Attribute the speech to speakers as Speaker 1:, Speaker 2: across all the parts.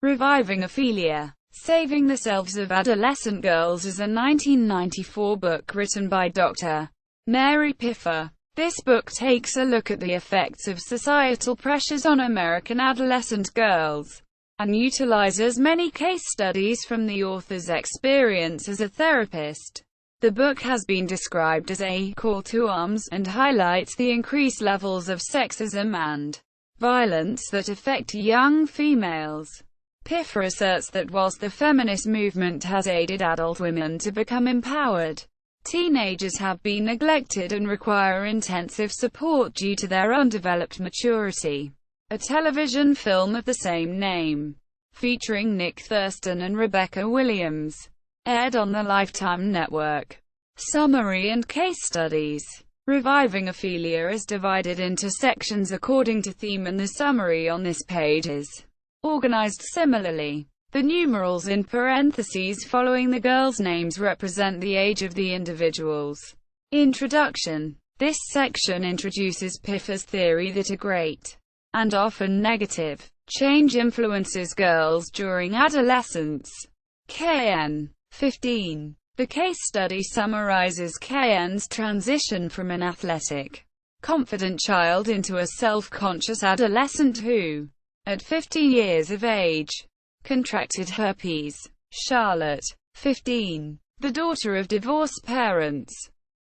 Speaker 1: Reviving Ophelia. Saving the Selves of Adolescent Girls is a 1994 book written by Dr. Mary Pipher. This book takes a look at the effects of societal pressures on American adolescent girls, and utilizes many case studies from the author's experience as a therapist. The book has been described as a call to arms, and highlights the increased levels of sexism and violence that affect young females. Pipher asserts that whilst the feminist movement has aided adult women to become empowered, teenagers have been neglected and require intensive support due to their undeveloped maturity. A television film of the same name, featuring Nick Thurston and Rebecca Williams, aired on the Lifetime Network. Summary and case studies. Reviving Ophelia is divided into sections according to theme, and the summary on this page is organized similarly. The numerals in parentheses following the girls' names represent the age of the individuals. Introduction. This section introduces Pipher's theory that a great, and often negative, change influences girls during adolescence. KN 15. The case study summarizes KN's transition from an athletic, confident child into a self-conscious adolescent who, at 15 years of age, contracted herpes. Charlotte, 15. The daughter of divorced parents.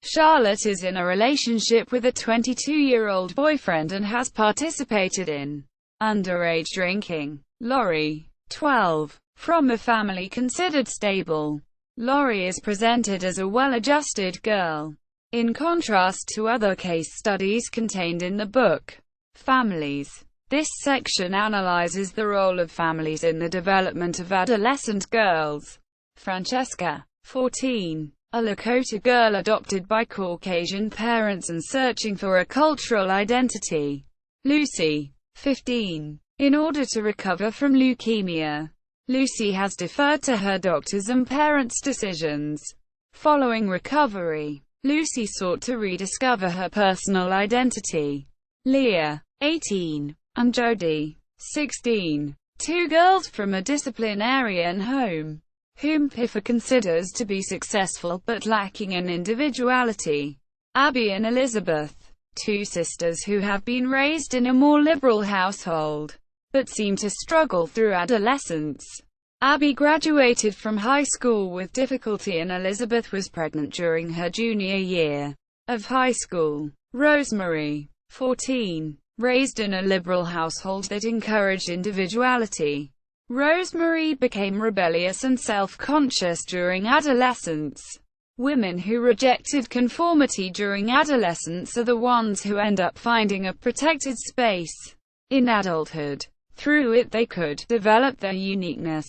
Speaker 1: Charlotte is in a relationship with a 22-year-old boyfriend and has participated in underage drinking. Laurie, 12. From a family considered stable, Laurie is presented as a well-adjusted girl. In contrast to other case studies contained in the book, Families. This section analyzes the role of families in the development of adolescent girls. Francesca, 14. A Lakota girl adopted by Caucasian parents and searching for a cultural identity. Lucy, 15. In order to recover from leukemia, Lucy has deferred to her doctors' and parents' decisions. Following recovery, Lucy sought to rediscover her personal identity. Leah, 18. And Jody, 16. Two girls from a disciplinarian home, whom Pipher considers to be successful but lacking in individuality. Abby and Elizabeth, two sisters who have been raised in a more liberal household, but seem to struggle through adolescence. Abby graduated from high school with difficulty and Elizabeth was pregnant during her junior year of high school. Rosemary, 14. Raised in a liberal household that encouraged individuality, Rosemary became rebellious and self-conscious during adolescence. Women who rejected conformity during adolescence are the ones who end up finding a protected space in adulthood. Through it they could develop their uniqueness.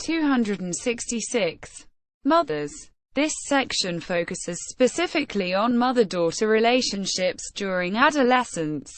Speaker 1: 266. Mothers. This section focuses specifically on mother-daughter relationships during adolescence.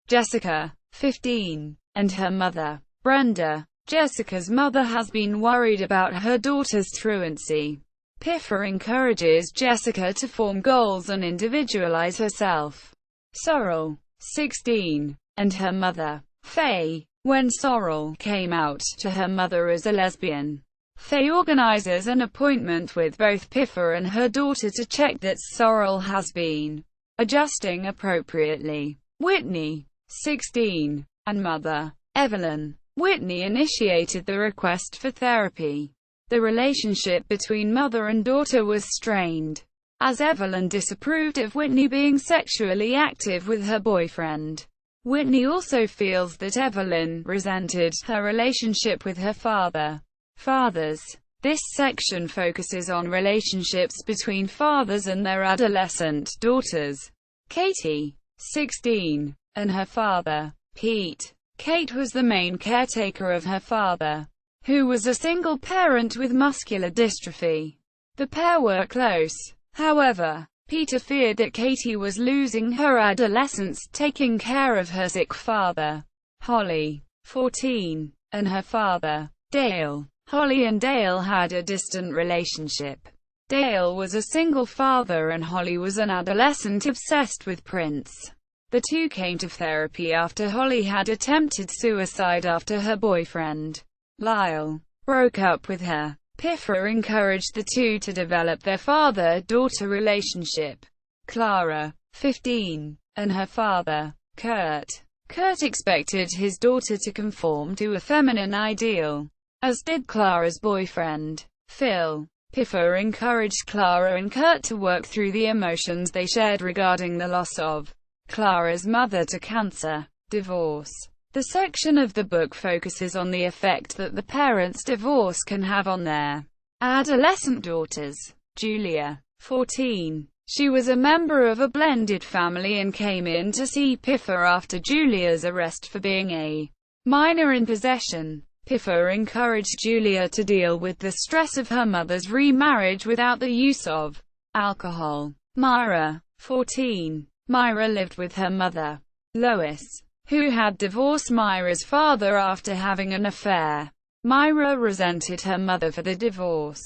Speaker 1: Jessica, 15, and her mother, Brenda. Jessica's mother has been worried about her daughter's truancy. Pipher encourages Jessica to form goals and individualize herself. Sorrel, 16, and her mother, Faye. When Sorrel came out to her mother as a lesbian, Faye organizes an appointment with both Pipher and her daughter to check that Sorrel has been adjusting appropriately. Whitney, 16, and mother, Evelyn. Whitney initiated the request for therapy. The relationship between mother and daughter was strained, as Evelyn disapproved of Whitney being sexually active with her boyfriend. Whitney also feels that Evelyn resented her relationship with her father. Fathers. This section focuses on relationships between fathers and their adolescent daughters. Katie, 16, and her father, Pete. Kate was the main caretaker of her father, who was a single parent with muscular dystrophy. The pair were close. However, Peter feared that Katie was losing her adolescence taking care of her sick father. Holly, 14, and her father, Dale. Holly and Dale had a distant relationship. Dale was a single father and Holly was an adolescent obsessed with Prince. The two came to therapy after Holly had attempted suicide after her boyfriend Lyle broke up with her. Pipher encouraged the two to develop their father-daughter relationship. Clara, 15, and her father, Kurt. Kurt expected his daughter to conform to a feminine ideal, as did Clara's boyfriend, Phil. Pipher encouraged Clara and Kurt to work through the emotions they shared regarding the loss of Clara's mother to cancer. Divorce. The section of the book focuses on the effect that the parents' divorce can have on their adolescent daughters. Julia, 14. She was a member of a blended family and came in to see Pipher after Julia's arrest for being a minor in possession. Pipher encouraged Julia to deal with the stress of her mother's remarriage without the use of alcohol. Myra, 14. Myra lived with her mother, Lois, who had divorced Myra's father after having an affair. Myra resented her mother for the divorce,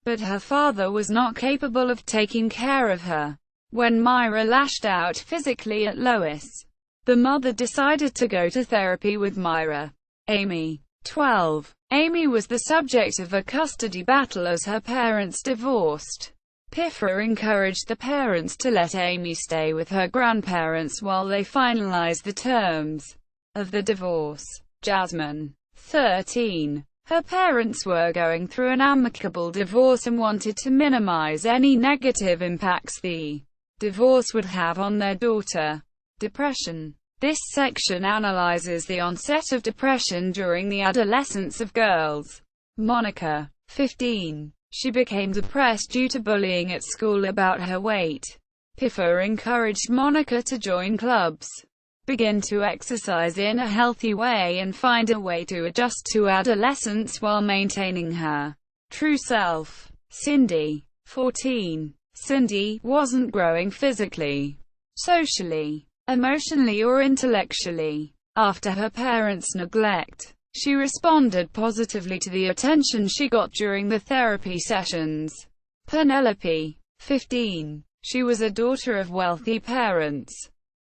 Speaker 1: but her father was not capable of taking care of her. When Myra lashed out physically at Lois, the mother decided to go to therapy with Myra. Amy, 12. Amy was the subject of a custody battle as her parents divorced. Pipher encouraged the parents to let Amy stay with her grandparents while they finalized the terms of the divorce. Jasmine, 13. Her parents were going through an amicable divorce and wanted to minimize any negative impacts the divorce would have on their daughter. Depression. This section analyzes the onset of depression during the adolescence of girls. Monica, 15. She became depressed due to bullying at school about her weight. Pipher encouraged Monica to join clubs, begin to exercise in a healthy way, and find a way to adjust to adolescence while maintaining her true self. Cindy, 14. Cindy wasn't growing physically, socially, emotionally, or intellectually. After her parents' neglect, she responded positively to the attention she got during the therapy sessions. Penelope, 15. She was a daughter of wealthy parents.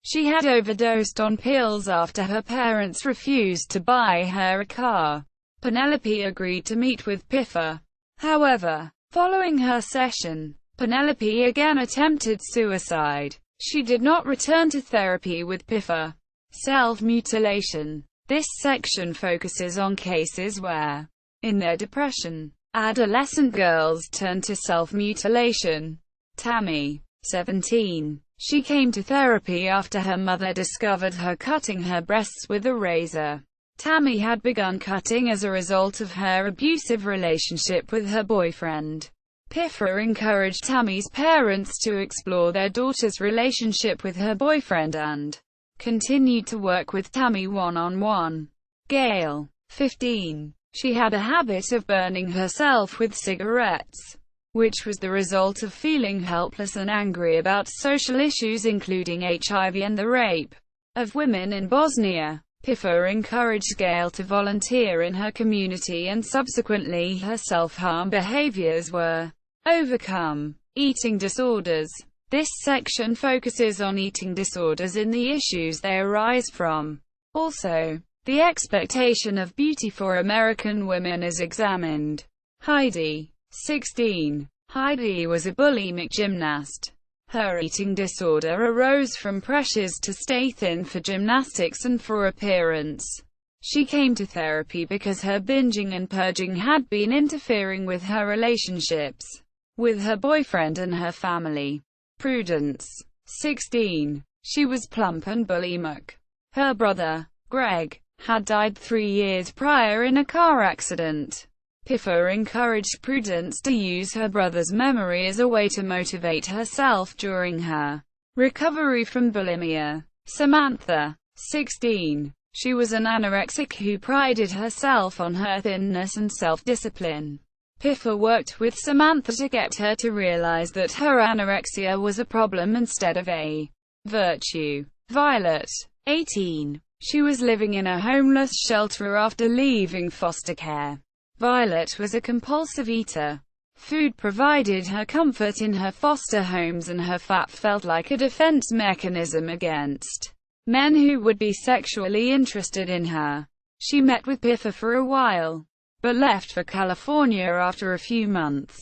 Speaker 1: She had overdosed on pills after her parents refused to buy her a car. Penelope agreed to meet with Pipher. However, following her session, Penelope again attempted suicide. She did not return to therapy with Pipher. Self-mutilation. This section focuses on cases where, in their depression, adolescent girls turn to self-mutilation. Tammy, 17. She came to therapy after her mother discovered her cutting her breasts with a razor. Tammy had begun cutting as a result of her abusive relationship with her boyfriend. Pipher encouraged Tammy's parents to explore their daughter's relationship with her boyfriend and continued to work with Tammy one-on-one. Gail, 15. She had a habit of burning herself with cigarettes, which was the result of feeling helpless and angry about social issues including HIV and the rape of women in Bosnia. Pipher encouraged Gail to volunteer in her community, and subsequently her self-harm behaviors were overcome. Eating disorders. This section focuses on eating disorders and the issues they arise from. Also, the expectation of beauty for American women is examined. Heidi, 16. Heidi was a bulimic gymnast. Her eating disorder arose from pressures to stay thin for gymnastics and for appearance. She came to therapy because her binging and purging had been interfering with her relationships with her boyfriend and her family. Prudence, 16. She was plump and bulimic. Her brother, Greg, had died 3 years prior in a car accident. Pipher encouraged Prudence to use her brother's memory as a way to motivate herself during her recovery from bulimia. Samantha, 16. She was an anorexic who prided herself on her thinness and self-discipline. Pipher worked with Samantha to get her to realize that her anorexia was a problem instead of a virtue. Violet, 18. She was living in a homeless shelter after leaving foster care. Violet was a compulsive eater. Food provided her comfort in her foster homes, and her fat felt like a defense mechanism against men who would be sexually interested in her. She met with Pipher for a while, but left for California after a few months.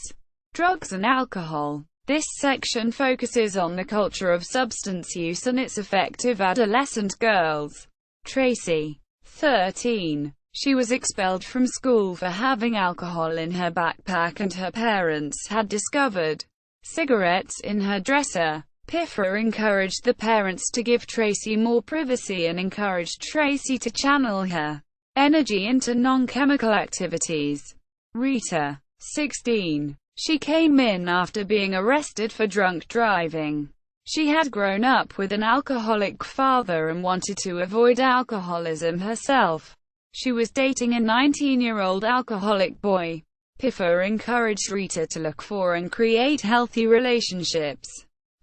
Speaker 1: Drugs and alcohol. This section focuses on the culture of substance use and its effect on adolescent girls. Tracy, 13. She was expelled from school for having alcohol in her backpack, and her parents had discovered cigarettes in her dresser. Pipher encouraged the parents to give Tracy more privacy and encouraged Tracy to channel her energy into non-chemical activities. Rita, 16. She came in after being arrested for drunk driving. She had grown up with an alcoholic father and wanted to avoid alcoholism herself. She was dating a 19-year-old alcoholic boy. Pipher encouraged Rita to look for and create healthy relationships.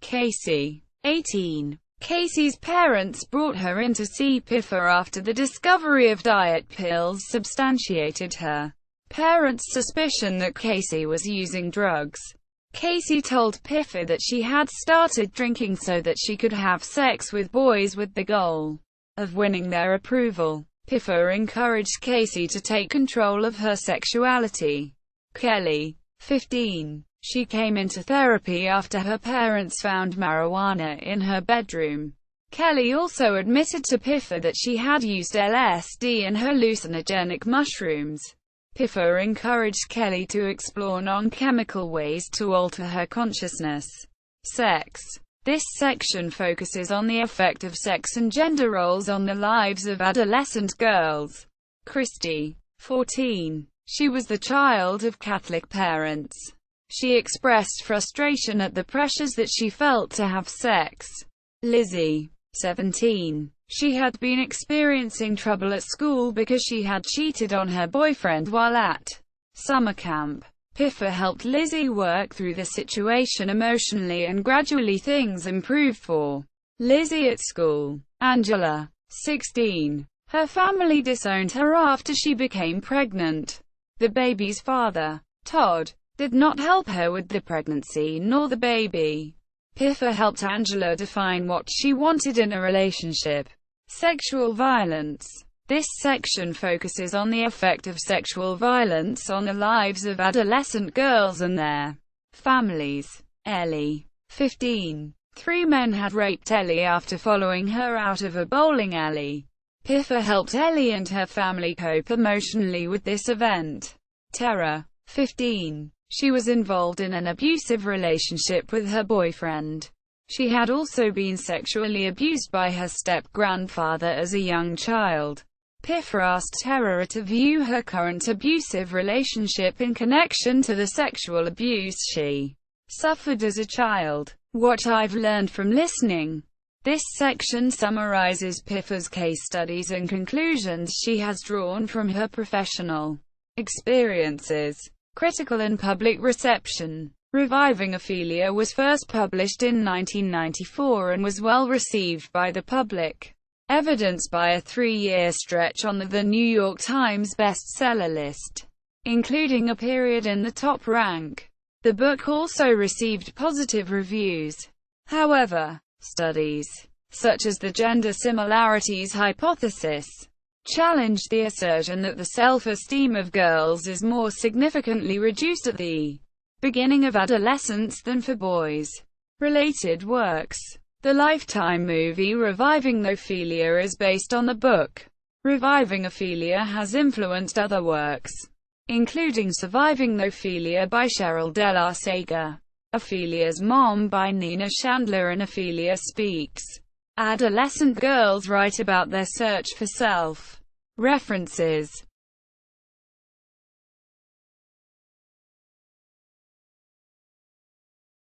Speaker 1: Casey, 18. Casey's parents brought her in to see Pipher after the discovery of diet pills substantiated her parents' suspicion that Casey was using drugs. Casey told Pipher that she had started drinking so that she could have sex with boys with the goal of winning their approval. Pipher encouraged Casey to take control of her sexuality. Kelly, 15. She came into therapy after her parents found marijuana in her bedroom. Kelly also admitted to Pipher that she had used LSD and hallucinogenic mushrooms. Pipher encouraged Kelly to explore non-chemical ways to alter her consciousness. Sex. This section focuses on the effect of sex and gender roles on the lives of adolescent girls. Christy, 14. She was the child of Catholic parents. She expressed frustration at the pressures that she felt to have sex. Lizzie, 17. She had been experiencing trouble at school because she had cheated on her boyfriend while at summer camp. Pipher helped Lizzie work through the situation emotionally, and gradually things improved for Lizzie at school. Angela, 16. Her family disowned her after she became pregnant. The baby's father, Todd, did not help her with the pregnancy nor the baby. Pipher helped Angela define what she wanted in a relationship. Sexual violence. This section focuses on the effect of sexual violence on the lives of adolescent girls and their families. Ellie, 15. 3 men had raped Ellie after following her out of a bowling alley. Pipher helped Ellie and her family cope emotionally with this event. Tara, 15. She was involved in an abusive relationship with her boyfriend. She had also been sexually abused by her step-grandfather as a young child. Pipher asked Tara to view her current abusive relationship in connection to the sexual abuse she suffered as a child. What I've learned from listening. This section summarizes Pipher's case studies and conclusions she has drawn from her professional experiences. Critical and public reception. Reviving Ophelia was first published in 1994 and was well received by the public, evidenced by a 3-year stretch on the New York Times bestseller list, including a period in the top rank. The book also received positive reviews. However, studies, such as the gender similarities hypothesis, challenged the assertion that the self-esteem of girls is more significantly reduced at the beginning of adolescence than for boys. Related works. The Lifetime movie Reviving Ophelia is based on the book. Reviving Ophelia has influenced other works, including Surviving Ophelia by Cheryl De La Sega, Ophelia's Mom by Nina Chandler, and Ophelia Speaks. Adolescent girls write about their search for self. References.